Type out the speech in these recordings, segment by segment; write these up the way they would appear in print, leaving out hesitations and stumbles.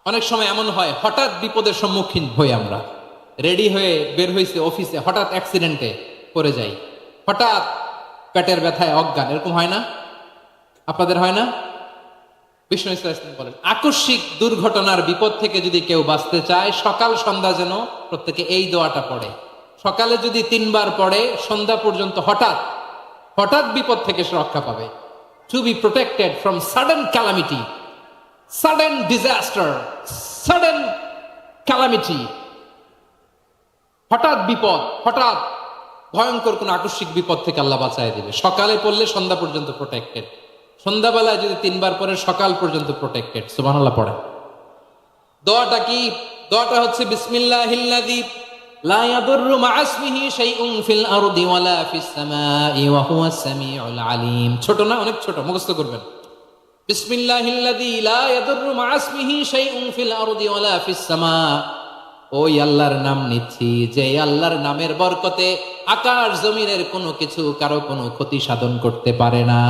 অনেক সময় এমন হয়, হঠাৎ বিপদের সম্মুখীন হই আমরা, রেডি হয়ে বের হয়েছে অফিসে, হঠাৎ অ্যাক্সিডেন্টে পড়ে যাই, হঠাৎ পেটের ব্যথায় অজ্ঞান, এরকম হয় না? আপনাদের হয় না? বিষ্ণু ইসলাম বলেন, আকস্মিক দুর্ঘটনার বিপদ থেকে যদি কেউ বাঁচতে চায়, সকাল সন্ধ্যা যেন প্রত্যেকে এই দোয়াটা পড়ে। সকালে যদি 3 বার পড়ে, সন্ধ্যা পর্যন্ত হঠাৎ হঠাৎ বিপদ থেকে সে রক্ষা পাবে। To be protected from sudden calamity, sudden disaster, sudden calamity, হঠাৎ বিপদ, হঠাৎ ভয়ঙ্কর কোন আকস্মিক বিপদ থেকে আল্লাহ বাঁচায় দিবে। সকালে পড়লে সন্ধ্যা পর্যন্ত প্রোটেক্টেড, সন্ধ্যাবেলায় যদি 3 বার পরে সকাল পর্যন্ত প্রোটেক্টেড। সুবহানাল্লাহ পড়ে। দোয়াটা কি? দোয়াটা হচ্ছে বিসমিল্লাহিল্লাযী লা ইয়াদুররু মা'a ইসমিহি শাইউন ফিল আরদি ওয়ালা ফিস সামাই ওয়া হুয়াস সামিউল আলিম। ছোট না? অনেক ছোট, মুখস্থ করবেন। বিসমিল্লাহিল্লাযী লা ইয়াদুররু মা'a ইসমিহি শাইউন ফিল আরদি ওয়ালা ফিস সামা। ওই আল্লাহর নাম নিচ্ছি, যে আল্লাহর নামের বরকতে আকাশ জমিনের কোনো কিছু কারো কোনো ক্ষতি সাধন করতে পারে না।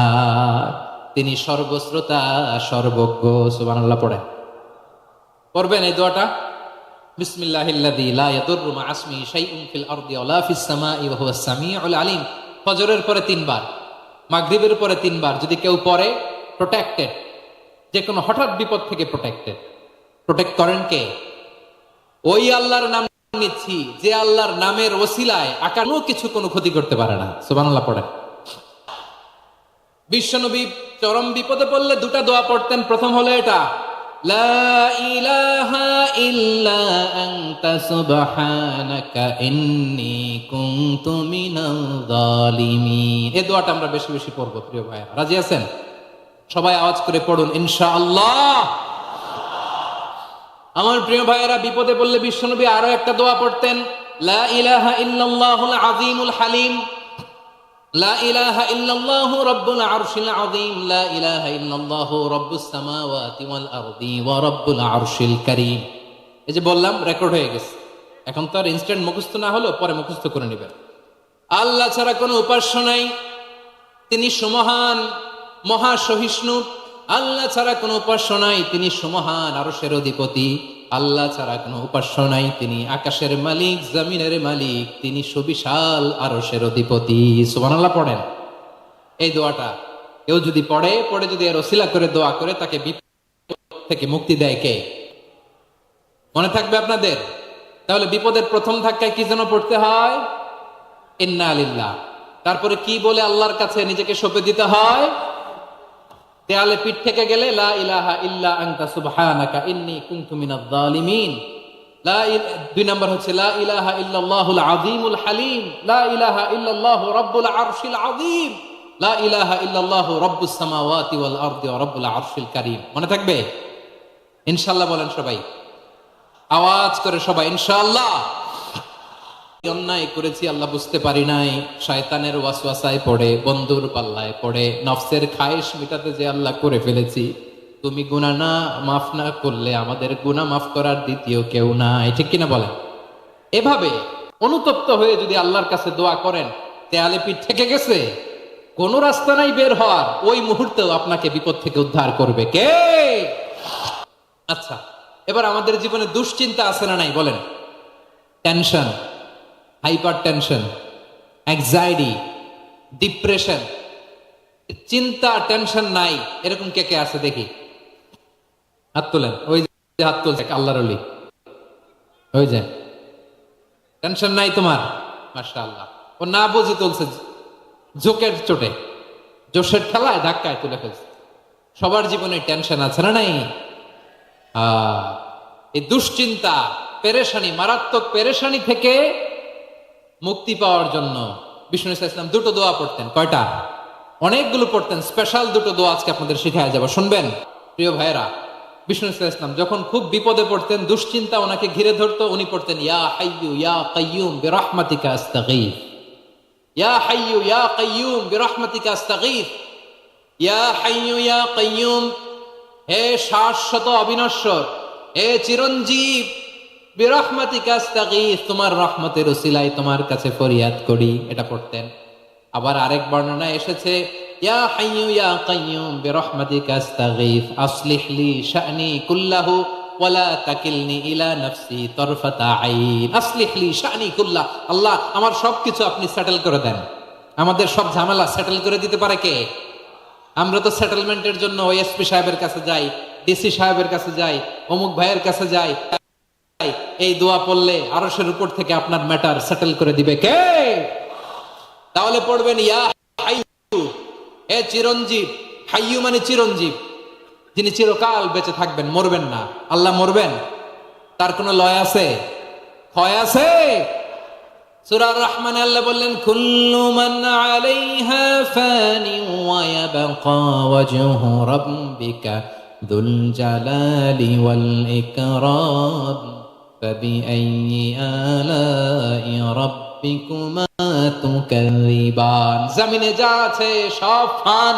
তিনি সর্বশ্রোতা, সর্বজ্ঞ। সুবহানাল্লাহ পড়েন। পড়বেন এই দোয়াটা, বিসমিল্লাহিল্লাযী লা ইয়াদুররু মা'a ইসমিহি শাইউন ফিল আরদি ওয়ালা ফিস সামাই ওয়া হুয়াস সামিউল আলিম। ফজরের পরে 3 বার, মাগরিবের পরে 3 বার যদি কেউ পড়ে, প্রোটেক্টেড, যে কোনো হঠাৎ বিপদ থেকে প্রোটেক্টেড। প্রোটেক্ট করেন কে? ওই আল্লাহর নাম নিচ্ছি, যে আল্লাহর নামের ওসিলায় আকার কোনো কিছু কোনো ক্ষতি করতে পারে না। সুবহানাল্লাহ পড়েন। বিশ্বনবী চরম বিপদে পড়লে 2টা দোয়া পড়তেন। প্রথম হলো এটা, লা ইলাহা ইল্লা আনতা সুবহানাকা ইন্নী কুনতু মিনাল জালিমিন। এই দোয়াটা আমরা বেশি বেশি পড়বো প্রিয় ভাই। রাজি আছেন? সবাই আওয়াজ করে পড়ুন ইনশাআল্লাহ। আমার প্রিয় ভাইয়েরা, বিপদে পড়লে বিশ্বনবী আরো একটা দোয়া পড়তেন, লা ইলাহা ইল্লাল্লাহুল আযীমুল হালিম, লা ইলাহা ইল্লাল্লাহু রাব্বুল আরশিল আযীম, লা ইলাহা ইল্লাল্লাহু রাব্বুস সামাওয়াতি ওয়াল আরদি ওয়া রাব্বুল আরশিল কারীম। এই যে বললাম, রেকর্ড হয়ে গেছে। এখন তো আর ইনস্ট্যান্ট মুখস্থ না হলো, পরে মুখস্থ করে নেবেন। আল্লাহ ছাড়া কোনো উপাস্য নাই, তিনি সুমহান, মহা সহিষ্ণু। আল্লাহ ছাড়া কোনো উপাস্য নাই, তিনি সুমহান, আরশের অধিপতি। আল্লাহ ছাড়া কোনো উপাস্য নাই, তিনি আকাশের মালিক, জমিনের মালিক, তিনি সুবিশাল আরশের অধিপতি। সুবহানাল্লাহ পড়েন। এই দোয়াটা কেউ যদি পড়ে যদি এর ওসিলা করে দোয়া করে, তাকে বিপদ থেকে মুক্তি দেয় কে? মনে থাকবে আপনাদের? তাহলে বিপদের প্রথম ধাক্কায় কি যেন পড়তে হয়? ইন্না লিল্লাহ। তারপরে কি বলে আল্লাহর কাছে নিজেকে সঁপে দিতে হয়? দেয়ালে পিঠ থেকে গেলে লা ইলাহা ইল্লা আনতা সুবহানাকা ইন্নী কুনতু মিনাজ জালিমিন। 2 নম্বর হচ্ছে লা ইলাহা ইল্লাল্লাহুল আযীমুল হালিম, লা ইলাহা ইল্লাল্লাহু রাব্বুল আরশিল আযীম, লা ইলাহা ইল্লাল্লাহু রাব্বুস সামাওয়াতি ওয়াল আরদি ওয়া রাব্বুল আরশিল কারীম। মনে থাকবে? ইনশাআল্লাহ বলেন সবাই, আওয়াজ করে সবাই ইনশাআল্লাহ। অন্যায় করেছি আল্লাহ বুঝতে পারি নাই, শয়তানের ওয়াসওয়াসায় পড়ে, বন্ধুর পাল্লায় পড়ে, নফসের খায়েশ মিটাতে যে আল্লাহ করে ফেলেছি। তুমি গুনাহ না মাফ না করলে আমাদের গুনাহ মাফ করার দ্বিতীয় কেউ নাই। ঠিক কিনা বলেন? এভাবে অনুতপ্ত হয়ে যদি আল্লাহর কাছে দোয়া করেন, দেয়ালে পিঠ থেকে গেছে, কোন রাস্তা নাই বের হওয়ার, ওই মুহূর্তেও আপনাকে বিপদ থেকে উদ্ধার করবে কে? আচ্ছা, এবার আমাদের জীবনে দুশ্চিন্তা আছে না নাই বলেন? Tension, hyper tension, anxiety, depression, চিন্তা, টেনশন নাই এরকম কে কে আছে দেখি? হাত তোলেন। ওই যে হাত তুলছে আল্লাহর ওলি, ওই যে টেনশন নাই তোমার, মাশাআল্লাহ। ও না বুঝে তুলছে, জোকের চোটে, জোশের খেলায় ধাক্কায় তুলে ফেলছে। সবার জীবনে টেনশন আছে না নাই? এই দুশ্চিন্তা, পেরেশানি, মারাত্মক পেরেশানি থেকে মুক্তি পাওয়ার জন্য বিষ্ণু ইসলাম 2টো দোয়া পড়তেন। কয়টা? অনেকগুলো পড়তেন। স্পেশাল 2টো দোয়া আজকে আপনাদের শিখায় যাব, শুনবেন প্রিয় ভাইয়েরা। বিষ্ণু ইসলাম যখন খুব বিপদে পড়তেন, দুশ্চিন্তা ওনাকে ঘিরে ধরতো, উনি পড়তেন ইয়া হাইয়্যু ইয়া কাইয়্যুম বিরহমাতিকা আস্তাগীথ, ইয়া হাইয়্যু ইয়া কাইয়্যুম বিরহমাতিকা আস্তাগীথ, ইয়া হাইয়্যু ইয়া কাইয়্যুম, হে শাশ্বত অবিনশ্বর, হে চিরঞ্জীব, বিরহমাতিকা আস্তাগীথ, তোমার রহমতের উসিলায় তোমার কাছে ফরিয়াদ করি। এটা পড়তেন। আবার আরেক বর্ণনা এসেছে ইয়া হাইয়্যু ইয়া কাইয়্যুম বিরহমাতিকা আস্তাগীথ আসলিহ লি শা'নি কুল্লাহু ওয়ালা তাকিলনি ইলা নাফসি তরফাতা আইন আসলিহ লি শানি কুল্লাহ। আল্লাহ আমার সবকিছু আপনি সেটেল করে দেন, আমাদের সব ঝামেলা সেটেল করে দিতে পারে কে? আমরা তো সেটেলমেন্টের জন্য ওএসপি সাহেবের কাছে যাই, ডিসি সাহেবের কাছে যাই, অমুক ভাইয়ের কাছে যাই। এই দোয়া পড়লে আরশের উপর থেকে আপনার ম্যাটার সেটেল করে দিবে কে? তাহলে পড়বেন ইয়া হাইয়ু, এ চিরঞ্জীব। হাইয়ু মানে চিরঞ্জীব, যিনি চিরকাল বেঁচে থাকবেন, মরবেন না। আল্লাহ মরবেন? তার কোনো লয় আছে, ক্ষয় আছে? সূরা আর-রহমানে আল্লাহ বললেন কুল্লু মান আলাইহা ফানি ওয়া ইয়াবকা ওয়াজহু রাব্বিকা যুল জালালি ওয়াল ইকরাম ফাবিআইয়ি আলাই রাব্বিকুমা তুকাযিবান। জমিনে যা আছে সব ফান,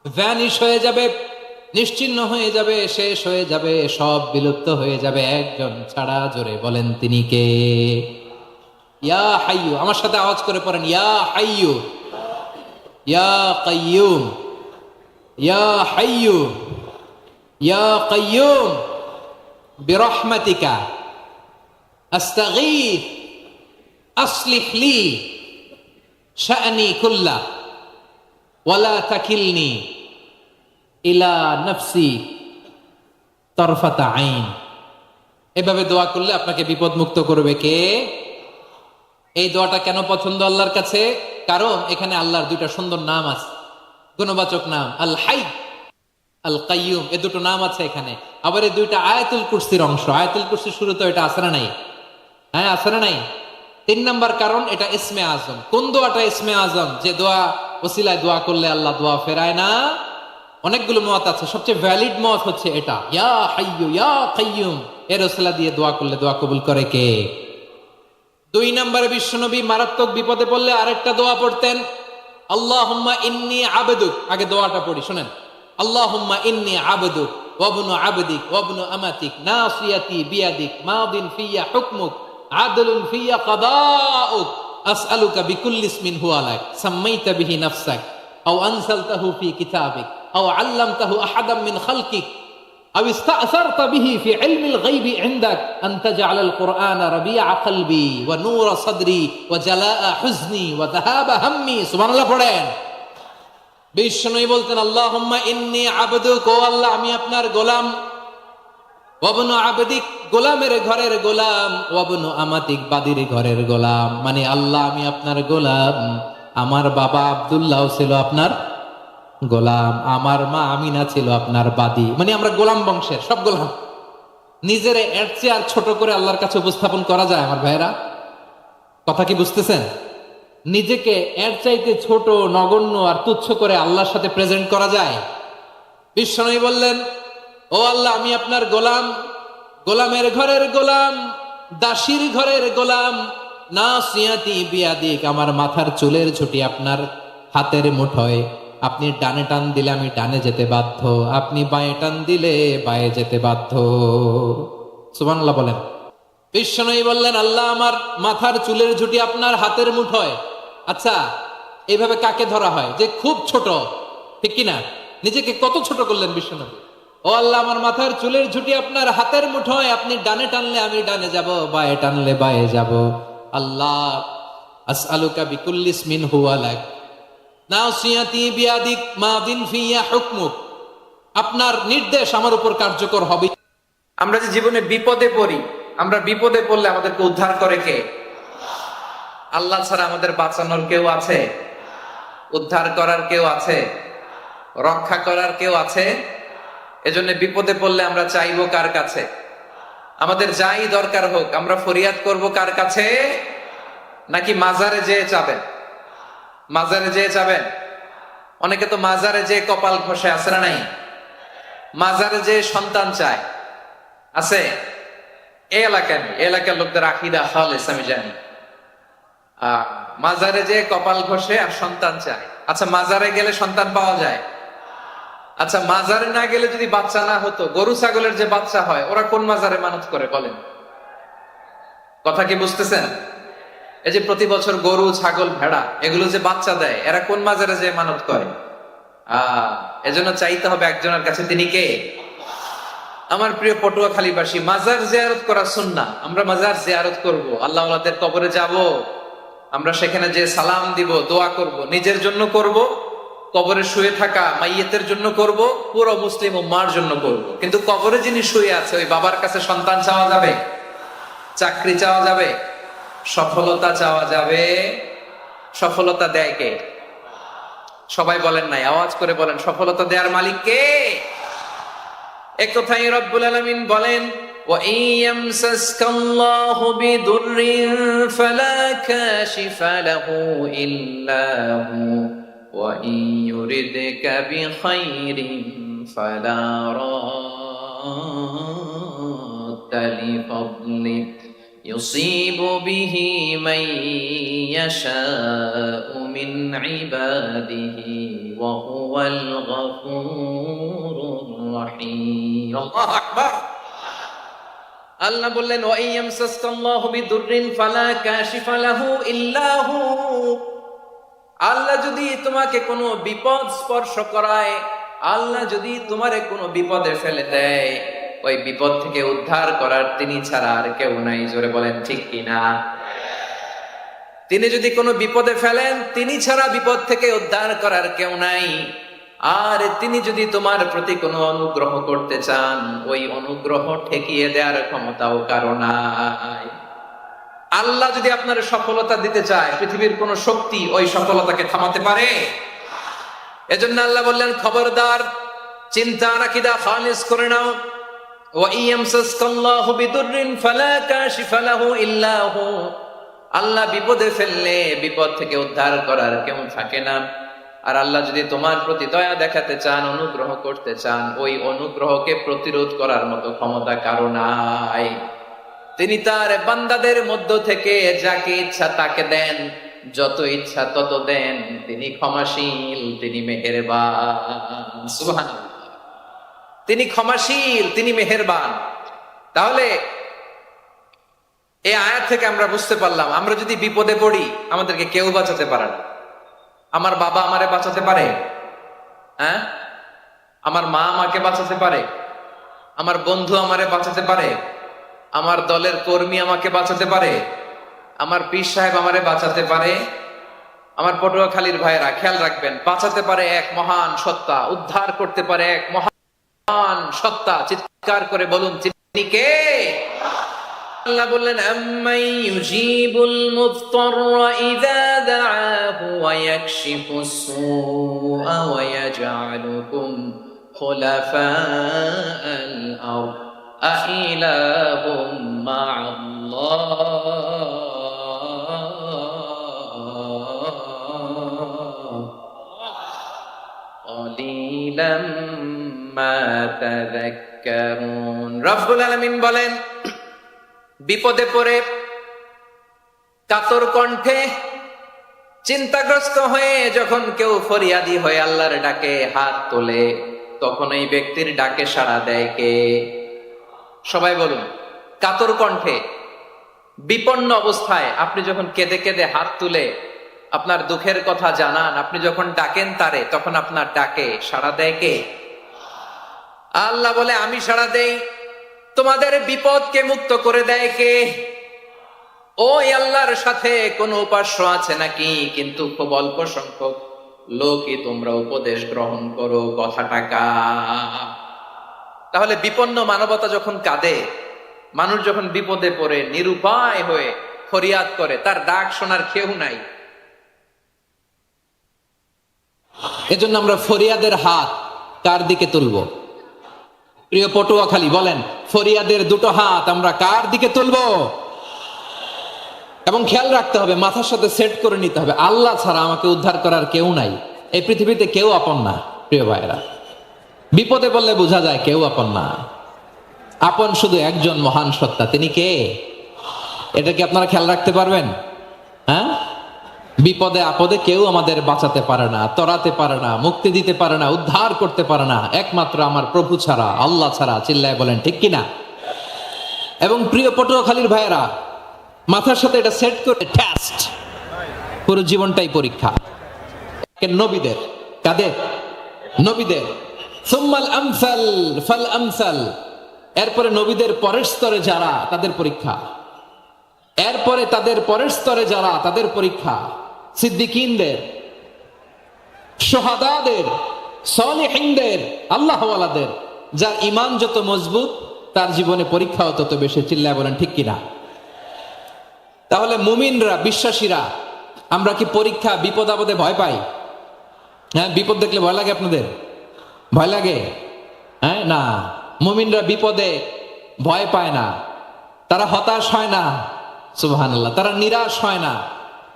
ভ্যানিশ হয়ে যাবে, নিশ্চিহ্ন হয়ে যাবে, শেষ হয়ে যাবে, সব বিলুপ্ত হয়ে যাবে, একজন ছাড়া। জোরে বলেন তিনি কে? ইয়া হাইয়ু। আমার সাথে আওয়াজ করে পড়েন ইয়া হাইয়ু, ইয়া কাইয়ুম, ইয়া হাইয়ু, ইয়া কাইয়ুম বিরহমাতিকা আস্তাগীথ আসলিহ লি শা'নি কুল্লাহ ওয়ালা তাকিলনি ইলা নাফসি তরফাতা আইন। এভাবে দোয়া করলে আপনাকে বিপদ মুক্ত করবে কে? এই দোয়াটা কেন পছন্দ আল্লাহর কাছে? কারণ এখানে আল্লাহর দুইটা সুন্দর নাম আছে, গুণবাচক নাম, আল হাই, আল কাইয়ুম। এই দুটো নাম আছে এখানে। আবার এই দুইটা আয়াতুল কুরসির অংশ। আয়াতুল কুরসির শুরুতে এটা আছে না নাই? হ্যাঁ, আছে না নাই? 3 নাম্বার কারণ এটা ইসমে আজম। কোন দোয়াটা ইসমে আজম? যে দোয়া ওসিলায় দোয়া করলে আল্লাহ দোয়া ফেরায় না। অনেকগুলো মত আছে, সবচেয়ে ভ্যালিড মত হচ্ছে এটা, ইয়া হাইয়ু ইয়া কাইয়ুম। এর ওসিলা দিয়ে দোয়া করলে দোয়া কবুল করে কে? 2 নম্বরে বিশ্বনবী মারাত্মক বিপদে পড়লে আরেকটা দোয়া পড়তেন, আল্লাহুম্মা ইন্নী আবদুক। আগে দোয়াটা পড়ি, শুনেন। আল্লাহুম্মা ইন্নী আবদুক ওয়া ইবনু আবদিক ওয়া ইবনু আমাতিক নাসিয়াতি বিয়াদিক মাদিন ফিয়া হুকমুক আদলুন ফিয়া কাদাউক আসআলুকা বিকুল্লি ইসমিন হুয়া লাক সাম্মাইতা বিহি নাফসাক আও আনসালতাহু ফি কিতাবিক আও আল্লামতাহু আহাদাম মিন খালকিক আও ইস্তা'সারতা বিহি ফি ইলমিল গায়বি ইনদাক আন তাজআলাল কুরআনা রাবিআ কলবি ওয়া নূরা সাদরি ওয়া জালাআ হুজনি ওয়া যাহাবা হাম্মি। সুবহানাল্লাহ পড়েন। বিষ্ণুই বলতেন আল্লাহুম্মা ইন্নী আবদুক, ও আল্লাহ আমি আপনার গোলাম, ওয়া ইবনু আবদিক গোলামের ঘরের গোলাম, ওয়া ইবনু আমাতিক বাদীর ঘরের গোলাম। মানে আল্লাহ আমি আপনার গোলাম। আমার বাবা আব্দুল্লাহ ছিল আপনার গোলাম, আমার মা আমিনা ছিল আপনার বাদী। মানে আমরা গোলাম বংশের, সব গোলাম। নিজের এর চেয়ে আর ছোট করে আল্লাহর কাছে উপস্থাপন করা যায় আমার ভাইরা? কথা কি বুঝতেছেন? নিজেকে এর চাইতে ছোট, নগণ্য আর তুচ্ছ করে আল্লাহর সাথে প্রেজেন্ট করা যায়? বিশ্বনবী বললেন, ও আল্লাহ আমি আপনার গোলাম, গোলামের ঘরের গোলাম, দাসীর ঘরের গোলাম। নাসিয়াতি বিয়াদিক, আমার মাথার চুলের ঝুঁটি আপনার হাতের মুঠোয়। আপনি ডানে টান দিলে আমি ডানে যেতে বাধ্য, আপনি বাঁয়ে টান দিলে বাঁয়ে যেতে বাধ্য। সুবহানাল্লাহ বলেন। বিশ্বনবী বললেন, আল্লাহ আমার মাথার চুলের ঝুঁটি আপনার হাতের মুঠোয়। আচ্ছা, এইভাবে কাকে ধরা হয়? যে খুব ছোট, ঠিক কিনা? নিজেকে কত ছোট করলেন বিশ্বনবী। ও আল্লাহ আমার মাথার চুলের ঝুঁটি আপনার হাতের মুঠোয়, আপনি ডানে টানলে আমি ডানে যাব, বাঁয়ে টানলে বাঁয়ে যাব। আল্লাহ আসআলুকা বিকুল্লি ইসমিন হুয়া লাক নাসিয়াতি বিয়াদিক মাদিন ফিয়া হুকমুক। আপনার নির্দেশ আমার উপর কার্যকর হবে। আমরা যে জীবনে বিপদে পড়ি, আমরা বিপদে পড়লে আমাদেরকে উদ্ধার করে কে? আল্লাহ ছাড়া আমাদের বাঁচানোর কেউ আছে? উদ্ধার করার কেউ আছে? রক্ষা করার কেউ আছে? এজন্য বিপদে পড়লে আমরা চাইবো কার কাছে? আমাদের যাই দরকার হোক আমরা ফরিয়াদ করব কার কাছে? নাকি মাজারে যেয়ে চাবেন? মাজারে যেয়ে চাবেন? অনেকে তো মাজারে যেয়ে কপাল ঘষে, আছে না নাই? মাজারে যেয়ে সন্তান চায়, আছে? এই এলাকায় নেই, এলাকার লোকদের আকীদা খালেস আমি জানি। মাজারে যেয়ে কপাল ঘষে আর সন্তান চায়। আচ্ছা, মাজারে গেলে সন্তান পাওয়া যায়? আচ্ছা, মাজারে না গেলে যদি বাচ্চা না হতো, গরু ছাগলের যে বাচ্চা হয় ওরা কোন মাজারে মানত করে বলেন? কথা কি বুঝতেছেন? এই যে প্রতি বছর গরু ছাগল ভেড়া এগুলো যে বাচ্চা দেয়, এরা কোন মাজারে যে মানত করে? এজন্য চাইতে হবে একজনের কাছে, তিনি কে? আমার প্রিয় পটুয়াখালীবাসী, মাজার জিয়ারত করা সুন্নাহ। আমরা মাজার জিয়ারত করব, আল্লাহ ওয়ালাদের কবরে যাব, আমরা সেখানে যে সালাম দিব, দোয়া করব, নিজের জন্য করব, কবরে শুয়ে থাকা মাইয়েতের জন্য করব, পুরো মুসলিম উম্মার জন্য করব। কিন্তু কবরে যিনি শুয়ে আছে ওই বাবার কাছে সন্তান চাওয়া যাবে, চাকরি চাওয়া যাবে, সফলতা চাওয়া যাবে? সফলতা দেয় কে? সবাই বলেন নাই, আওয়াজ করে বলেন, সফলতা দেওয়ার মালিক কে? এক কথাই রব্বুল আলামিন বলেন, ওয়া ইয়ামসাসকাল্লাহু বিদুররিন ফালা কাশিফা লাহু ইল্লা হু ওয়া ইয়ুরিদকা বিখাইরিন ফালা রাদ্দা লিফাদলি ইউসিবু বিহি মান ইয়াশাউ মিন ইবাদিহি ওয়া হুয়াল গফুরুর রহিম। আল্লাহু আকবার। আল্লাহ বললেন, ওয়া ইয়ামসাসকাল্লাহু বিদুররিন ফালা কাশিফা লাহু ইল্লা হু। আল্লাহ যদি তোমাকে কোনো বিপদ স্পর্শ করায়, আল্লাহ যদি তোমারে কোনো বিপদে ফেলে দেয়, ওই বিপদ থেকে উদ্ধার করার তিনি ছাড়া আর কেউ নাই। জোরে বলেন ঠিক কিনা? তিনি যদি কোনো বিপদে ফেলেন, তিনি ছাড়া বিপদ থেকে উদ্ধার করার কেউ নাই। আর তিনি যদি তোমার প্রতি কোনো অনুগ্রহ করতে চান, ওই অনুগ্রহ ঠেকিয়ে দেওয়ার ক্ষমতাও কারো নাই। আল্লাহ যদি আপনার সফলতা দিতে চায়, পৃথিবীর কোন শক্তি ওই সফলতাকে থামাতে পারে? এজন্য আল্লাহ বললেন, খবরদার, চিন্তা নাকিদা খালিস করে নাও। ওয়া ইয়ামসাসকাল্লাহু বিদুররিন ফালা কাশিফা লাহু ইল্লা হু। আল্লাহ বিপদে ফেললে বিপদ থেকে উদ্ধার করার কেউ থাকে না। আর আল্লাহ যদি তোমার প্রতি দয়া দেখাতে চান, অনুগ্রহ করতে চান, ওই অনুগ্রহকে প্রতিরোধ করার মতো ক্ষমতা কারো নাই। তিনি তার বান্দাদের মধ্য থেকে যাকে ইচ্ছা তাকে দেন, যত ইচ্ছা তত দেন। তিনি ক্ষমাশীল, তিনি মেহেরবান। সুবহানাল্লাহ। তিনি ক্ষমাশীল, তিনি মেহেরবান। তাহলে এই আয়াত থেকে আমরা বুঝতে পারলাম, আমরা যদি বিপদে পড়ি আমাদেরকে কেউ বাঁচাতে পারে না। আমার বাবা আমারে বাঁচাতে পারে? হ্যাঁ? আমার মা আমাকে বাঁচাতে পারে? আমার বন্ধু আমারে বাঁচাতে পারে? আমার দলের কর্মী আমাকে বাঁচাতে পারে? আমার পীর সাহেব আমারে বাঁচাতে পারে? আমার পটুয়াখালীর ভাইয়েরা খেয়াল রাখবেন, বাঁচাতে পারে এক মহান সত্তা, উদ্ধার করতে পারে এক মহান সত্তা। চিৎকার করে বলুন, তিনি কে? আল্লাহ বললেন, আম্মান ইউজিবুল মুফতাররা ইযা দাআহু ওয়া ইয়াকশিফুস সুআ ওয়া ইয়াজআলুকুম খুলাফাআল আরদ আইলাহুম মা'আল্লাহ ক্বালিলাম মা তাযাক্কারুন। রব্বুল আলামিন বলেন, বিপদে পড়ে কাতর কণ্ঠে চিন্তাগ্রস্ত হয়ে যখন কেউ ফরিয়াদি হয়ে আল্লাহর ডাকে হাত তোলে, তখন এই ব্যক্তির ডাকে সাড়া দেয় কে? সবাই বলুন। কাতর কণ্ঠে বিপন্ন অবস্থায় আপনি যখন কেঁদে কেঁদে হাত তুলে আপনার দুঃখের কথা জানান, আপনি যখন ডাকেন তারে, তখন আপনার ডাকে সাড়া দেয় কে? আল্লাহ বলে, আমি সাড়া দেই। তোমাদের বিপদকে মুক্ত করে দেয় কে? ওই আল্লাহর সাথে কোন উপাস্য আছে নাকি? কিন্তু খুব অল্প সংখ্যক লোকই তোমরা উপদেশ গ্রহণ করো। কথাটা কার? তাহলে বিপন্ন মানবতা যখন কাঁদে, মানুষ যখন বিপদে পড়ে নিরুপায় হয়ে ফরিয়াদ করে, তার ডাক শোনার কেউ নাই। এজন্য আমরা ফরিয়াদের হাত কার দিকে তুলবো? প্রিয় পটুয়াখালী বলেন, ফরিয়াদের দুটো হাত আমরা কার দিকে তুলবো? এবং খেয়াল রাখতে হবে, মাথার সাথে সেট করে নিতে হবে, আল্লাহ ছাড়া আমাকে উদ্ধার করার কেউ নাই। এই পৃথিবীতে কেউ আপন না। প্রিয় ভাইরা, বিপদে বললে বোঝা যায় কেউ আপন না। আপন শুধু একজন মহান সত্তা, তিনি কে? এটা কি আপনারা খেয়াল রাখতে পারবেন? হ্যাঁ, বিপদে আপদে কেউ আমাদের বাঁচাতে পারে না, তরাতে পারে না, মুক্তি দিতে পারে না, উদ্ধার করতে পারে না, একমাত্র আমার প্রভু ছাড়া, আল্লাহ ছাড়া। চিল্লায় বলেন ঠিক কিনা? এবং প্রিয় পটুয়াখালীর ভাইয়েরা, মাথার সাথে এটা সেট করে, টেস্ট, পুরো জীবনটাই পরীক্ষা। নবীদের, কাদের? নবীদের। সুম্মাল আমসাল ফাল আমসাল। এরপরে নবীদের পরের স্তরে যারা তাদের পরীক্ষা, এরপরে তাদের পরের স্তরে যারা তাদের পরীক্ষা, সিদ্দিকিনদের, শাহাদাদের, সালেহিনদের, আল্লাহওয়ালাদের। যার ঈমান যত মজবুত তার জীবনে পরীক্ষাও তত বেশি। চিল্লায় বলেন ঠিক কিনা? তাহলে মুমিনরা, বিশ্বাসীরা, আমরা কি পরীক্ষা, বিপদ আপদে ভয় পাই? হ্যাঁ, বিপদ দেখলে ভয় লাগে আপনাদের? ভয় লাগে? হ্যাঁ, না, মুমিনরা বিপদে ভয় পায় না, তারা হতাশ হয় না, সুবহানাল্লাহ, তারা নিরাশ হয় না।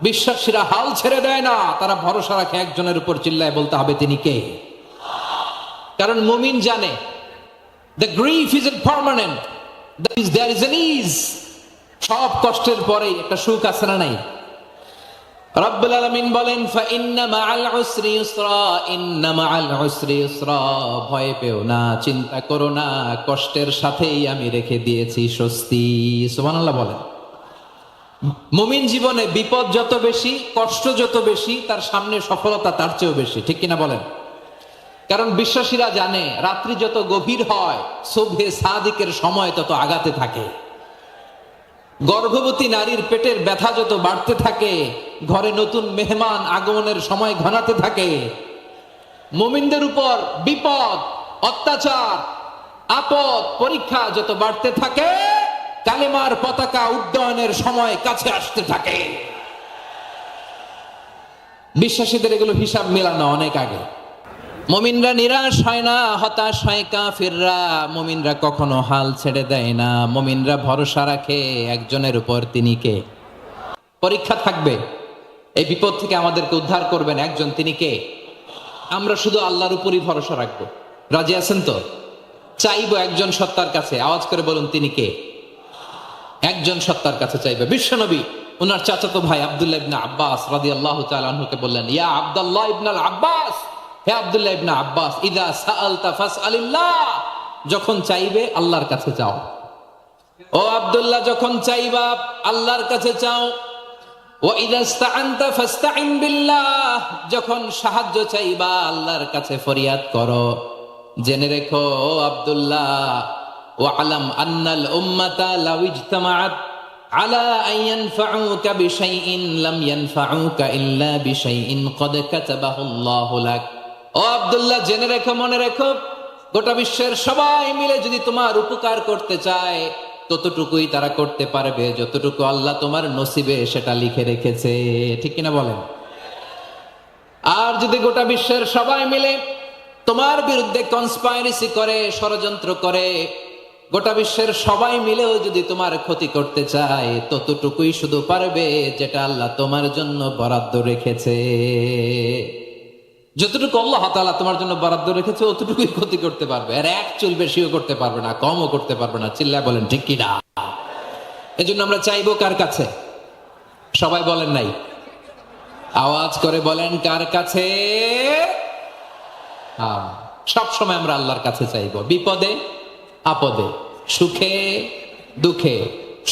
বিশ্বাসীরা হাল ছেড়ে দেয় না, তারা ভরসা রাখে একজনের উপর। চিল্লায় বলতে হবে তিনি কে? কারণ মুমিন জানে the grief isn't permanent, there is an ease. সব কষ্টের পরেই একটা সুখ আছে না নাই? রব্বুল আলামিন বলেন ফাইন্না মাআল উসরি ইউসরা, ইন্না মাআল উসরি ইউসরা। ভয় পেও না, চিন্তা করো না, কষ্টের সাথেই আমি রেখে দিয়েছি স্বস্তি। সুবহানাল্লাহ বলেন। মুমিন জীবনে বিপদ যত বেশি, কষ্ট যত বেশি, তার সামনে সফলতা তার চেয়েও বেশি। ঠিক কিনা বলেন? কারণ বিশ্বাসীরা জানে রাত্রি যত গভীর হয়, সুবহে সাদিকের সময় তত আগাতে থাকে। গর্ভবতী নারীর পেটের ব্যথা যত বাড়তে থাকে, ঘরে নতুন মেহমান আগমনের সময় ঘনাতে থাকে। মুমিনদের উপর বিপদ, অত্যাচার, আপদ, পরীক্ষা যত বাড়তে থাকে, কালেমার পতাকা উড্ডয়নের সময় কাছে আসতে থাকে। বিশ্বাসীদের এগুলো হিসাব মেলানো অনেক আগে। মুমিনরা নিরাশ হয় না, হতাশ হয় কাফিররা। মুমিনরা কখনো হাল ছেড়ে দেয় না, মুমিনরা ভরসা রাখে একজনের উপর, তিনি কে? পরীক্ষা থাকবে, এই বিপদ থেকে আমাদেরকে উদ্ধার করবেন একজন, তিনি কে? আমরা শুধু আল্লাহর উপরই ভরসা রাখবো। রাজি আছেন তো? চাইবো একজন সত্তার কাছে। আওয়াজ করে বলুন তিনি কে? একজন সত্তার কাছে চাইবে। বিশ্বনবী ওনার চাচাতো ভাই আব্দুল্লাহ ইবনে আব্বাস রাদিয়াল্লাহু তাআলা আনহুকে বললেন, ইয়া আব্দুল্লাহ ইবনুল আব্বাস, হে আব্দুল্লাহ ইবনে আব্বাস, ইযা সাআলতা ফাসআলিল্লাহ, যখন চাইবে আল্লাহর কাছে চাও। ও আব্দুল্লাহ, যখন চাইবা আল্লাহর কাছে চাও। ওয়া ইযা ইসতাআনতা ফাসতাইন বিল্লাহ, যখন সাহায্য চাইবা আল্লাহর কাছে ফরিয়াদ করো। জেনে রেখো ও আব্দুল্লাহ, ওয়া'লাম আন্নাল উম্মাতা লাউ ইজতামাআত আলা আন ইয়ানফাউকা বিশাইইন লাম ইয়ানফাউকা ইল্লা বিশাইইন ক্বাদ কাতাবাহু আল্লাহু লাক। ও আব্দুল্লাহ, জেনে রেখো, মনে রেখো, গোটা বিশ্বের সবাই মিলে যদি তোমার উপকার করতে চায়, ততটুকুই তারা করতে পারবে যতটুকু আল্লাহ তোমার নসিবে সেটা লিখে রেখেছে। ঠিক কিনা বলেন? আর যদি গোটা বিশ্বের সবাই মিলে তোমার বিরুদ্ধে কনস্পাইরেসি করে, ষড়যন্ত্র করে, গোটা বিশ্বের সবাই মিলেও যদি তোমার ক্ষতি করতে চায়, ততটুকুই শুধু পারবে যেটা আল্লাহ তোমার জন্য বরাদ্দ রেখেছে। যতটুকু আল্লাহ তাআলা তোমার জন্য বরাদ্দ রেখেছে অতটুকুই ক্ষতি করতে পারবে, আর এক চুল বেশিও করতে পারবে না, কমও করতে পারবে না। চিল্লায় বলেন ঠিক কিনা? এজন্য আমরা চাইবো কার কাছে? সবাই বলেন নাই, আওয়াজ করে বলেন কার কাছে? সব সময় আমরা আল্লাহর কাছে চাইবো, বিপদে আপদে, সুখে দুঃখে,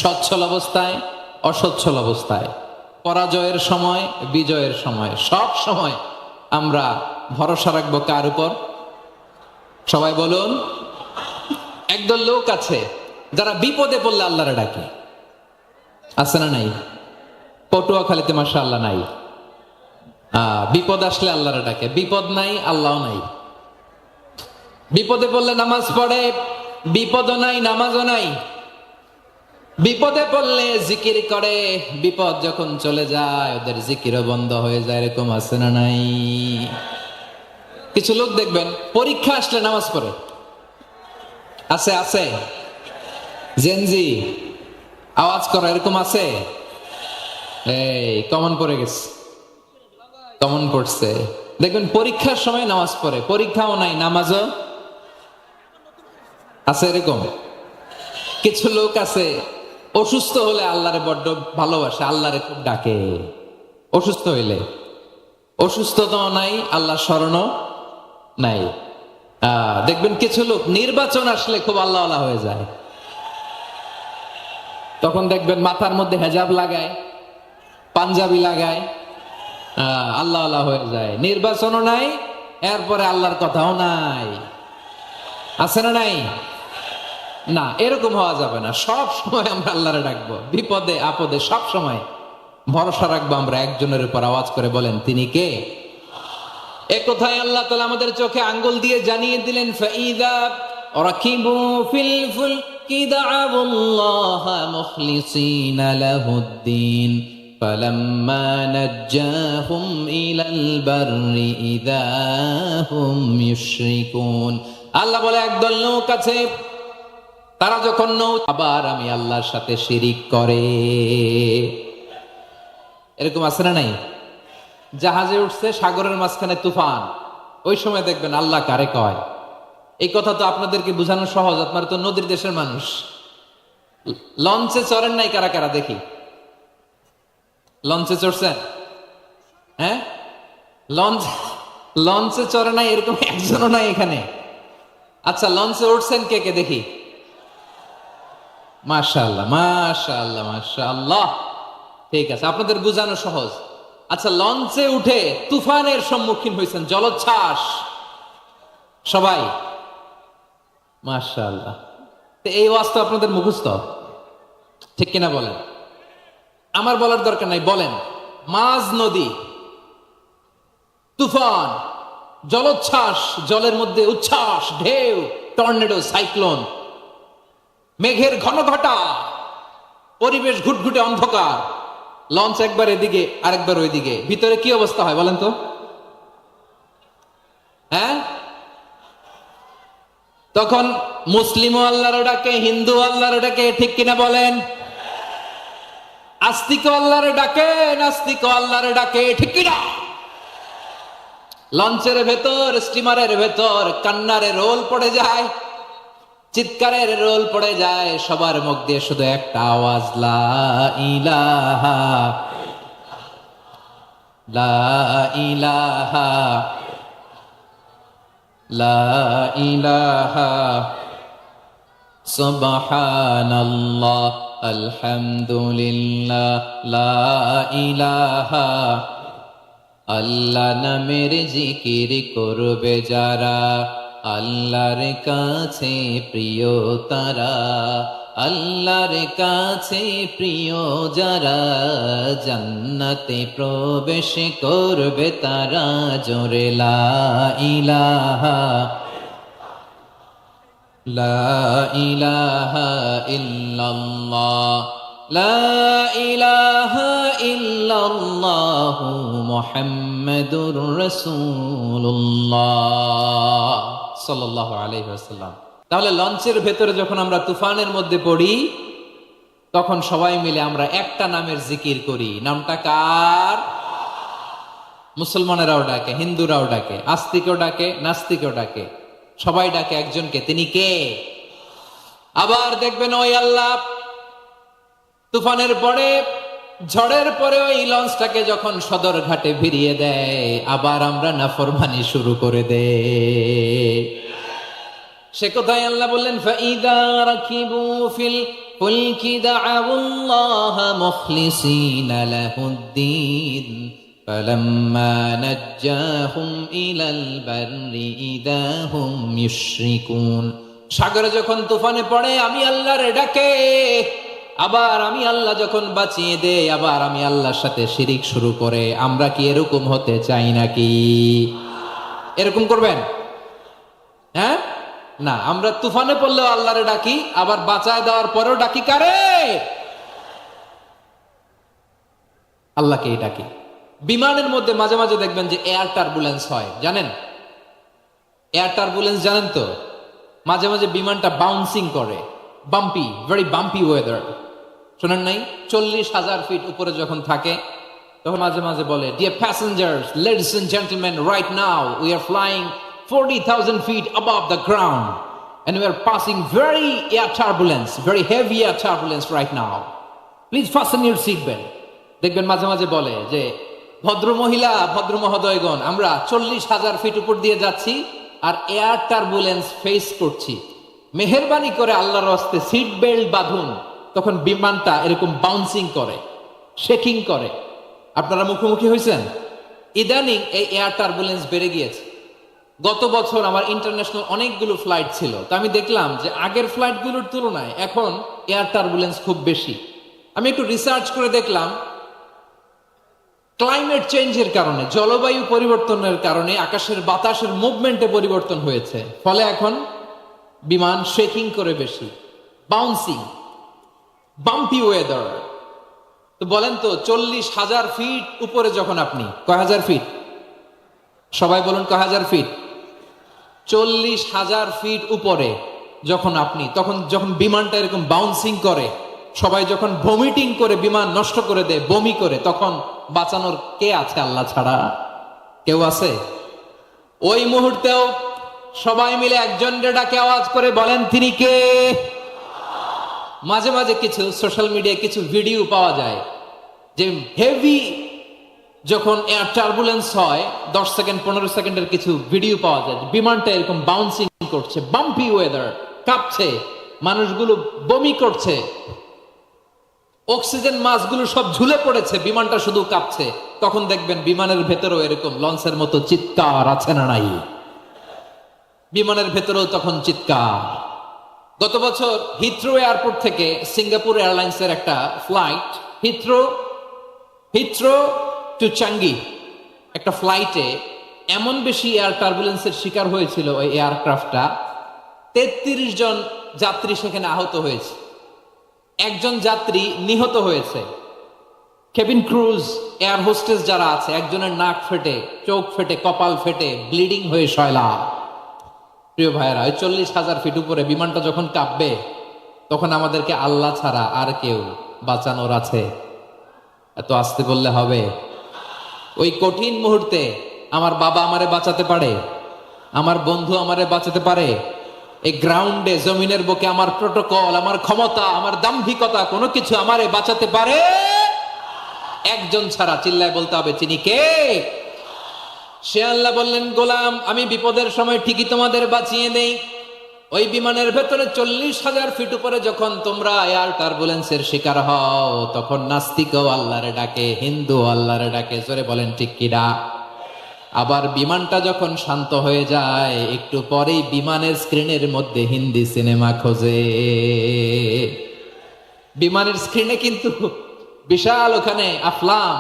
সচ্ছল অবস্থায় অসচ্ছল অবস্থায়, পরাজয়ের সময় বিজয়ের সময়, সব সময় আমরা ভরসা রাখবো কার উপর? সবাই বলুন। একদল লোক আছে যারা বিপদে পড়লে আল্লাহরে ডাকে, আছে না নাই? পটুয়াখালীতে মাশাআল্লাহ নাই। বিপদ আসলে আল্লাহরে ডাকে, বিপদ নাই আল্লাহও নাই। বিপদে পড়লে নামাজ পড়ে, বিপদও নাই নামাজও নাই। বিপদে পড়লে জিকির করে, বিপদ যখন চলে যায় ওদের জিকিরও বন্ধ হয়ে যায়। এরকম আছে না নাই? কিছু লোক দেখবেন পরীক্ষা আসলে নামাজ পড়ে, আছে আছে। জেনজি আওয়াজ করো, এরকম আছে? এই কমন পড়ে গেছে, কমন পড়ছে। দেখবেন পরীক্ষার সময় নামাজ পড়ে, পরীক্ষাও নাই নামাজও আছে। এরকম কিছু লোক আছে অসুস্থ হলে আল্লাহরে বড্ড ভালোবাসে, আল্লাহরে খুব ডাকে। অসুস্থ হইলে অসুস্থতাও নাই, আল্লাহ স্মরণও নাই। দেখবেন কিছু লোক নির্বাচন আসলে খুব আল্লাহওয়ালা হয়ে যায়, তখন দেখবেন মাথার মধ্যে হেজাব লাগায়, পাঞ্জাবি লাগায়, আল্লাহওয়ালা হয়ে যায়। নির্বাচনও নাই, এরপরে আল্লাহর কথাও নাই। আছে না নাই? না, এরকম হওয়া যাবে না। সব সময় আমরা আল্লাহরে ডাকবো, বিপদে আপদে সব সময় ভরসা রাখবো আমরা একজনের উপর। আওয়াজ করে বলেন, তিনি কে? এ কথায় আল্লাহ তাআলা আমাদের চোখে আঙ্গুল দিয়ে জানিয়ে দিলেন, ফাইদা রাকিবু ফিল ফুলকি দা'আবুল্লাহা মুখলিসিনা লাহুদ্দিন ফালাম্মা নাজ্জাহুম ইলাল বাররি ইযা হুম ইউশরিকুন। আল্লাহ বলে, একদল নৌক আছে, তারা যখন আবার আমি আল্লাহর সাথে শিরিক করে। এরকম আছে না নাই? জাহাজে উঠছে, সাগরের মাঝখানে তুফান, ওই সময় দেখবেন আল্লাহ কারে কয়। এই কথা তো আপনাদেরকে বোঝানো সহজ, আপনারা তো নদীর দেশের মানুষ। লঞ্চে চড়েন নাই কারা কারা দেখি? লঞ্চে চড়ছেন? হ্যাঁ, লঞ্চে চড়ে নাই এরকম একজনও নাই এখানে। আচ্ছা, লঞ্চে উঠছেন কে কে দেখি? মাশাআল্লাহ, মাশাআল্লাহ, মাশাআল্লাহ। ঠিক আছে, আপনাদের বোঝানো সহজ। আচ্ছা, লঞ্চে উঠে তুফানের সম্মুখীন হয়েছেন, জলোচ্ছ্বাস সবাই? মাশাআল্লাহ। তো এই ওয়াজ তো আপনাদের মুখস্থ, ঠিক কিনা বলেন? আমার বলার দরকার নাই, বলেন। মাঝ নদী, তুফান, জলোচ্ছ্বাস, জলের মধ্যে উচ্ছ্বাস, ঢেউ, টর্নেডো, সাইক্লোন, মেঘের ঘন ঘটা, পরিবেশ ঘুটঘুটে অন্ধকার, লঞ্চ একবার এদিকে আরেকবার ওইদিকে, ভিতরে কি অবস্থা হয় বলেন তো? হ্যাঁ, তখন মুসলিমও আল্লাহর ডাকে, হিন্দু আল্লাহর ডাকে, ঠিক কিনা বলেন? আস্তিক আল্লাহর ডাকে, নাস্তিক আল্লাহর ডাকে, ঠিক কিনা? লঞ্চের ভেতর, স্টিমারের ভেতর কান্নারে রোল পড়ে যায়, চিৎকারের রোল পড়ে যায়, সবার মুখ দিয়ে শুধু একটা আওয়াজ, লা ইলাহা, লা ইলাহা, লা ইলাহা, সুবহানাল্লাহ, আলহামদুলিল্লাহ, লা ইলাহা। আল্লাহ নামের জিকির করবে যারা, আল্লাহর কাছে প্রিয় তারা, আল্লাহর কাছে প্রিয় যারা, জান্নাতে প্রবেশ করবে তারা, জোরে লা ইলাহা, লা ইলাহা ইল্লাল্লাহ, লা ইলাহা ইল্লাল্লাহু মুহাম্মাদুর রাসূলুল্লাহ সাল্লাল্লাহু আলাইহি ওয়াসাল্লাম। তাহলে লঞ্চের ভেতরে যখন আমরা তুফানের মধ্যে পড়ি, তখন সবাই মিলে আমরা একটা নামের জিকির করি। নামটা কার? মুসলমানেরাও ডাকে, হিন্দুরাও ডাকে, আস্তিকও ডাকে, নাস্তিকও ডাকে, সবাই ডাকে একজনকে, তিনি কে? আবার দেখবেন ওই আল্লাহ তুফানের পরে, ঝড়ের পরে ওই লঞ্চটাকে যখন সদর ঘাটে ভিড়িয়ে দেয়, আবার আমরা নাফরমানি শুরু করে দেই। সে কথাই আল্লাহ বললেন, ফাইদা রাকিবু ফিল ফুলকি দা'আবুল্লাহা মুখলিসিনা লাহুদ্দিন ফালাম্মা নাজ্জাহুম ইলাল বাররি ইযা হুম ইউশরিকুন। সাগরে যখন তুফানে পড়ে আমি আল্লাহরে ডাকে, আবার আমি আল্লাহ যখন বাঁচিয়ে দেই, আবার আমি আল্লাহর সাথে শিরিক শুরু করে। আমরা কি এরকম হতে চাই নাকি? এরকম করবেন? হ্যাঁ, না, আমরা তুফানে পড়লেও আল্লাহরে ডাকি, আবার বাঁচায় দেওয়ার পরেও ডাকি কারে? আল্লাহকেই ডাকি। বিমানের মধ্যে মাঝে মাঝে দেখবেন যে এয়ার টার্বুলেন্স হয়, জানেন? এয়ার টার্বুলেন্স জানেন তো? মাঝে মাঝে বিমানটা বাউন্সিং করে, বাম্পি, ভেরি বাম্পি ওয়েদার। শোনেন নাই? 40,000 ফিট উপরে যখন থাকে, তখন মাঝে মাঝে বলে, dear passengers, ladies and gentleman, right now we are flying 40,000 feet above the ground and we are passing very air turbulence, very heavy air turbulence right now. Please fasten your seat belt. দেখবেন মাঝে মাঝে বলে যে, ভদ্র মহিলা, ভদ্র মহোদয়গণ, আমরা 40,000 ফিট উপর দিয়ে যাচ্ছি আর এয়ার টার্বুলেন্স ফেস করছি, মেহেরবানি করে আল্লাহর রাস্তে সিট বেল্ট বাঁধুন। তখন বিমানটা এরকম বাউন্সিং করে, শেকিং করে। আপনারা মুখোমুখি হয়েছেন? ইদানিং এই এয়ার টার্বুলেন্স বেড়ে গিয়েছে। গত বছর আমার ইন্টারন্যাশনাল অনেকগুলো ফ্লাইট ছিল, তো আমি দেখলাম যে আগের ফ্লাইটগুলোর তুলনায় এখন এয়ার টার্বুলেন্স খুব বেশি। আমি একটু রিসার্চ করে দেখলাম ক্লাইমেট চেঞ্জের কারণে, জলবায়ু পরিবর্তনের কারণে আকাশের বাতাসের মুভমেন্টে পরিবর্তন হয়েছে, ফলে এখন বিমান শেকিং করে বেশি, বাউন্সিং, বাম্পি ওয়েদার। তো বলেন তো 40,000 ফিট উপরে যখন আপনি, কয় হাজার ফিট, সবাই বলুন কয় হাজার ফিট, 40,000 ফিট উপরে যখন আপনি, তখন যখন বিমানটা এরকম বাউন্সিং করে, সবাই যখন ভমিটিং করে বিমান নষ্ট করে দেয়, বমি করে, তখন বাঁচানোর কে আছে আল্লাহ ছাড়া? কেউ আছে? ওই মুহূর্তেও সবাই মিলে একজন ডাকে আওয়াজ করে বলেন তিনি কে? মাঝে মাঝে কিছু সোশ্যাল মিডিয়ায় কিছু ভিডিও পাওয়া যায় যে হেভি যখন এয়ার টার্বুলেন্স হয়, 10 সেকেন্ড 15 সেকেন্ডের কিছু ভিডিও পাওয়া যায়, বিমানটা এরকম বাউন্সিং করছে, বাম্পি ওয়েদার, কাঁপছে, মানুষগুলো বমি করছে, অক্সিজেন মাসগুলো সব ঝুলে পড়েছে, বিমানটা শুধু কাঁপছে। তখন দেখবেন বিমানের ভেতরেও এরকম লঞ্চের মতো চিৎকার আছে না নাই? বিমানের ভেতরেও তখন চিৎকার। গত বছর হিথ্রো এয়ারপোর্ট থেকে সিঙ্গাপুর এয়ারলাইন্সের একটা ফ্লাইট, হিথ্রো টু চাঙ্গি, একটা ফ্লাইটে এমন বেশি এয়ার টার্বুলেন্সের শিকার হয়েছিল ওই এয়ারক্রাফটটা, 33 জন যাত্রী সেখানে আহত হয়েছে, একজন যাত্রী নিহত হয়েছে। কেবিন ক্রুজ, এয়ার হোস্টেস যারা আছে, একজনের নাক ফেটে, চোখ ফেটে, কপাল ফেটে, ব্লিডিং হয়ে শয়লা। প্রিয় ভাইয়েরা, ওই 40,000 ফিট উপরে বিমানটা যখন কাঁপবে, তখন আমাদেরকে আল্লাহ ছাড়া আর কেউ বাঁচানোর আছে? এত আসতে বললে হবে? ওই কঠিন মুহূর্তে আমার বাবা আমারে বাঁচাতে পারে, আমার বন্ধু আমারে বাঁচাতে পারে। এই গ্রাউন্ডে, জমিনের বুকে আমার প্রোটোকল, আমার ক্ষমতা, আমার দাম্ভিকতা, কোনো কিছু আমারে বাঁচাতে পারে একজন ছাড়া। চিল্লায় বলতে হবে তিনি কে? সে আল্লাহ বললেন, গোলাম আমি বিপদের সময় ঠিকই তোমাদের বাঁচিয়ে দেই। ওই বিমানের ভেতরে 40,000 ফিট উপরে যখন তোমরা এয়ার টার্বুলেন্সের শিকার হও, তখন নাস্তিকও আল্লাহরে ডাকে, হিন্দু আল্লাহরে ডাকে, জোরে বলেন ঠিক কিনা? আবার বিমানটা যখন শান্ত হয়ে যায়, একটু পরেই বিমানের স্ক্রিনের মধ্যে হিন্দি সিনেমা খোঁজে। বিমানের স্ক্রিনে কিন্তু বিশাল ওখানে আফলাম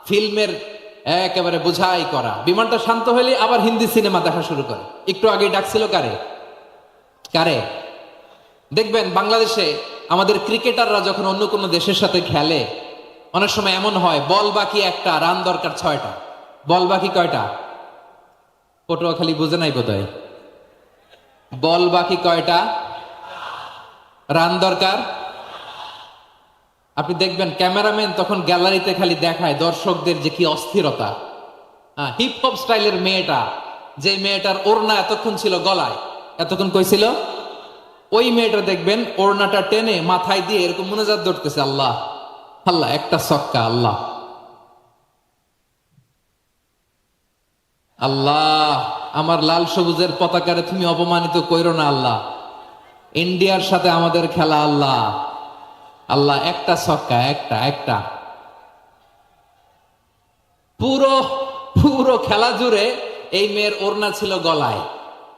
ফিল্মের একেবারে বোঝাই করা। বিমানটা শান্ত হলে আবার হিন্দি সিনেমা দেখা শুরু করে। একটু আগে ডাকছিল কারে? দেখবেন বাংলাদেশে আমাদের ক্রিকেটাররা যখন অন্য কোনো দেশের সাথে খেলে, অনেক সময় এমন হয় বল বাকি একটা, রান দরকার 6টা। বল বাকি কয়টা? পটুয়াখালী বুঝে নাই বোধহয়। বল বাকি কয়টা, রান দরকার। আপনি দেখবেন ক্যামেরাম্যান তখন গ্যালারিতে খালি দেখায় দর্শকদের যে কি অস্থিরতা। হিপ হপ স্টাইলের মেয়েটা, যে মেয়েটার ওড়না এতক্ষণ ছিল গলায়, এতক্ষণ কই ছিল, ওই মেয়েটা দেখবেন ওড়নাটা টেনে মাথায় দিয়ে এরকম মুনাজাত ধরতেছে, আল্লাহ আল্লাহ, একটা ছক্কা, আল্লাহ আল্লাহ, আমার লাল সবুজের পতাকারে তুমি অপমানিত কইরো না আল্লাহ, ইন্ডিয়ার সাথে আমাদের খেলা, আল্লাহ আল্লাহ, একটা ছক্কা, একটা। পুরো খেলা জুড়ে এই মেয়ের ওড়না ছিল গলায়,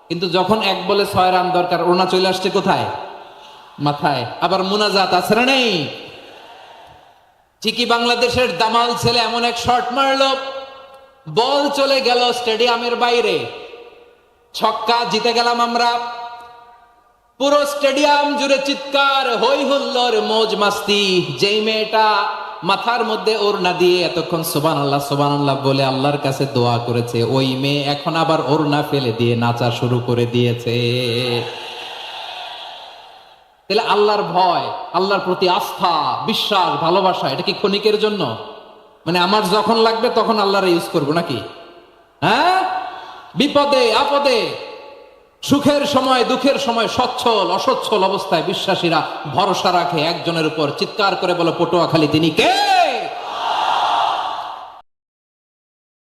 কিন্তু যখন 1 বলে 6 রান দরকার, ওড়না চলে আসছে কোথায়? মাথায়। আবার মুনাজাত আছে না নেই? ঠিকই বাংলাদেশের দামাল ছেলে এমন এক শট মারলো, বল চলে গেল স্টেডিয়ামের বাইরে, ছক্কা, জিতে গেলাম আমরা। পুরো স্টেডিয়াম জুড়ে চিৎকার, হই হুল্লোড়, মৌজ মাস্তি। যেই মেয়েটা মাথার মধ্যে ওড়না দিয়ে এতক্ষণ সুবহানাল্লাহ সুবহানাল্লাহ বলে আল্লাহর কাছে দোয়া করেছে, ওই মেয়ে এখন আবার ওড়না ফেলে দিয়ে নাচা শুরু করে দিয়েছে। তাহলে আল্লাহর ভয়, আল্লাহর প্রতি আস্থা, বিশ্বাস, ভালোবাসা, এটা কি ক্ষণিকের জন্য? মানে আমার যখন লাগবে তখন আল্লাহরে ইউজ করবো নাকি? হ্যাঁ, বিপদে আপদে, সুখের সময় দুঃখের সময়, সচ্ছল অসচ্ছল অবস্থায় বিশ্বাসীরা ভরসা রাখে একজনের উপর। চিৎকার করে বলো পটুয়াখালী তিনি কে?